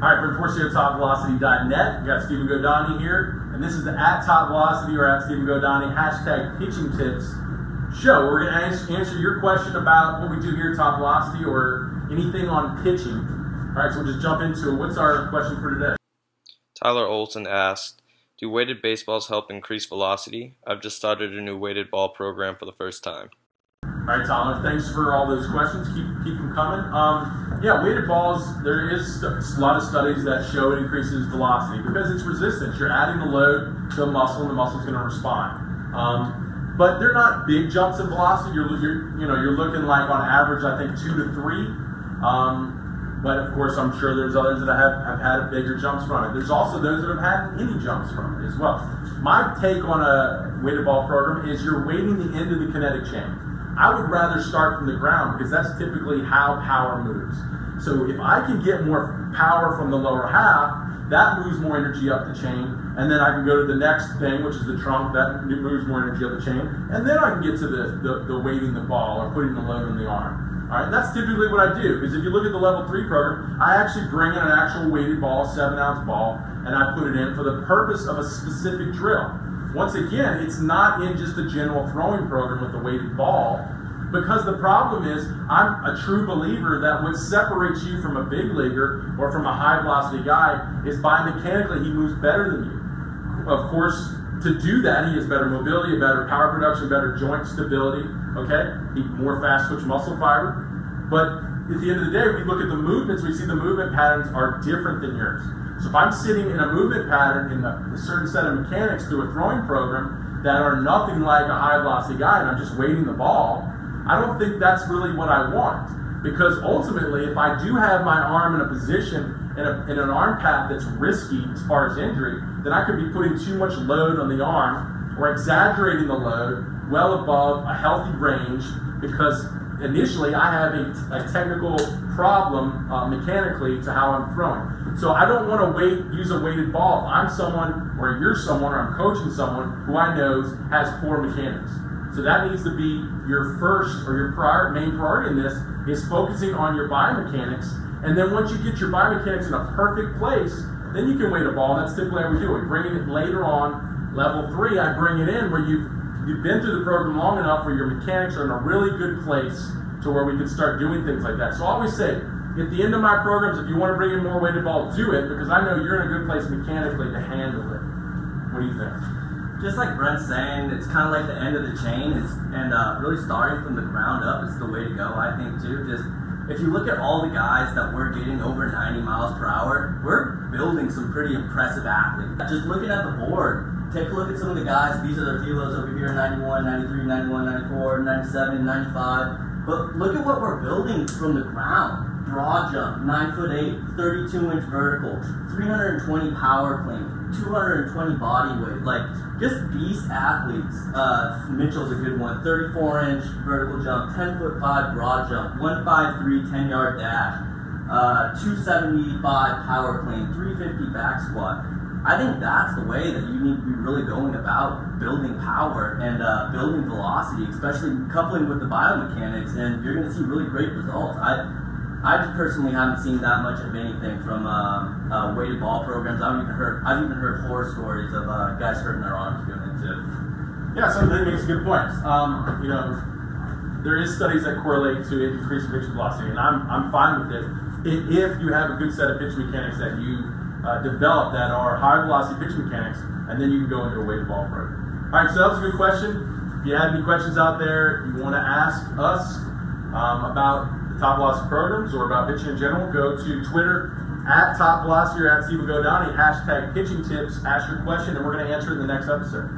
All right, we're of course here at TopVelocity.net. We got Stephen Godani here, and this is the at TopVelocity or at Stephen Godani hashtag pitching tips show. We're going to answer your question about what we do here at TopVelocity or anything on pitching. All right, so we'll just jump into it. What's our question for today? Tyler Olson asked, do weighted baseballs help increase velocity? I've just started a new weighted ball program for the first time. All right, Tyler, thanks for all those questions. Keep them coming. Yeah, weighted balls, there is a lot of studies that show it increases velocity because it's resistance. You're adding the load to a muscle, and the muscle's going to respond. But they're not big jumps in velocity. You're looking like on average, I think 2 to 3. But of course, I'm sure there's others that have had bigger jumps from it. There's also those that have had any jumps from it as well. My take on a weighted ball program is you're weighting the end of the kinetic chain. I would rather start from the ground because that's typically how power moves. So if I can get more power from the lower half, that moves more energy up the chain, and then I can go to the next thing, which is the trunk, that moves more energy up the chain, and then I can get to the weighting the ball or putting the load on the arm. All right, that's typically what I do, because if you look at the level 3 program, I actually bring in an actual weighted ball, 7-ounce ball, and I put it in for the purpose of a specific drill. Once again, it's not in just a general throwing program with the weighted ball, because the problem is, I'm a true believer that what separates you from a big leaguer or from a high velocity guy is biomechanically he moves better than you. Of course, to do that, he has better mobility, better power production, better joint stability, okay? More fast twitch muscle fiber. But at the end of the day, we look at the movements, we see the movement patterns are different than yours. So if I'm sitting in a movement pattern in a certain set of mechanics through a throwing program that are nothing like a high velocity guy and I'm just weighting the ball, I don't think that's really what I want. Because ultimately, if I do have my arm in a position in an arm path that's risky as far as injury, then I could be putting too much load on the arm or exaggerating the load well above a healthy range because initially I have a technical problem mechanically to how I'm throwing. So I don't want to use a weighted ball. I'm someone, or you're someone, or I'm coaching someone who I know has poor mechanics. So that needs to be your first or your main priority in this is focusing on your biomechanics. And then once you get your biomechanics in a perfect place, then you can weight a ball. And that's typically how we do it. We bring it later on, level 3, I bring it in where you've been through the program long enough where your mechanics are in a really good place to where we can start doing things like that. So I always say, at the end of my programs, if you want to bring in more weighted ball, do it, because I know you're in a good place mechanically to handle it. What do you think? Just like Brent's saying, it's kind of like the end of the chain, and really starting from the ground up is the way to go, I think, too. Just if you look at all the guys that we're getting over 90 miles per hour, we're building some pretty impressive athletes. Just looking at the board, take a look at some of the guys. These are their kilos over here, 91, 93, 91, 94, 97, 95. But look at what we're building from the ground. Broad jump, 9'8", 32-inch vertical, 320 power clean, 220 body weight. Like, just beast athletes. Mitchell's a good one. 34-inch vertical jump, 10'5" broad jump, 153 10-yard dash, 275 power clean, 350 back squat. I think that's the way that you need to be really going about building power and building velocity, especially coupling with the biomechanics, and you're going to see really great results. I just personally haven't seen that much of anything from weighted ball programs. I've even heard horror stories of guys hurting their arms doing it too. Yeah, so that makes a good point. There is studies that correlate to increased pitch velocity, and I'm fine with it if you have a good set of pitch mechanics that you develop that are high velocity pitch mechanics, and then you can go into a weighted ball program. All right, so that was a good question. If you have any questions out there you want to ask us about Top Velocity programs or about pitching in general, go to Twitter at TopVelocity or at Stephen Godani, hashtag pitching tips, ask your question, and we're going to answer it in the next episode.